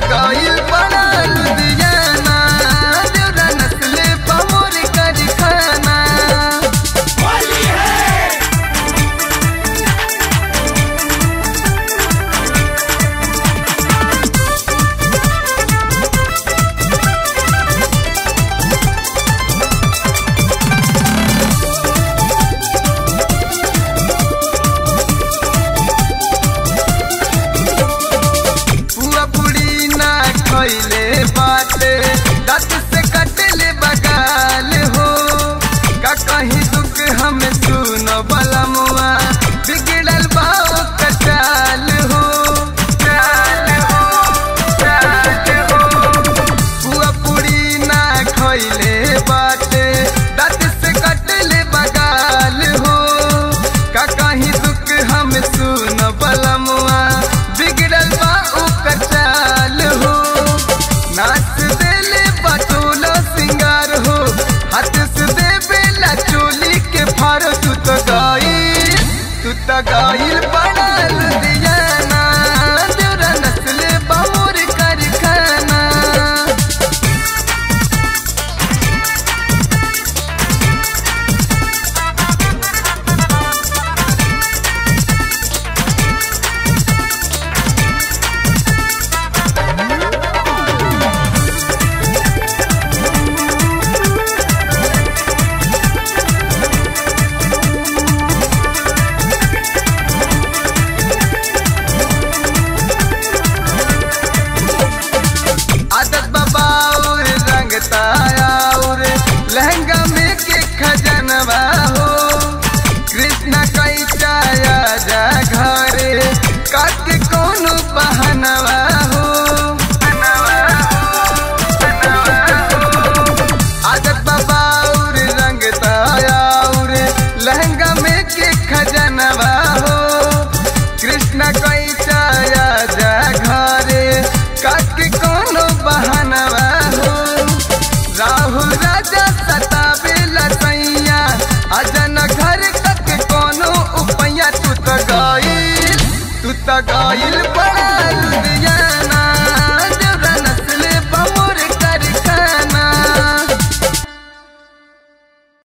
गइल बड़ा लुधियाना, देवरा नस्ले पमोर कर खाना। खइले बाटे दांत से कटले बगाल हो, का कहीं दुख हम सुन बलमुआ, बिगड़ल बाओ कचाल हो, चाल हो, चाल हो। पुआ पूरी ना खइले बाटे दांत से कटले बगाल हो, का कहीं दुख हम सुन बलमुआ, बिगड़ल बाओ कचाल हो। नाच देले बटोला सिंगार हो, हाथ से दे बेला चोली के फारो। तू तो गाइल बड़ा लुधियाना।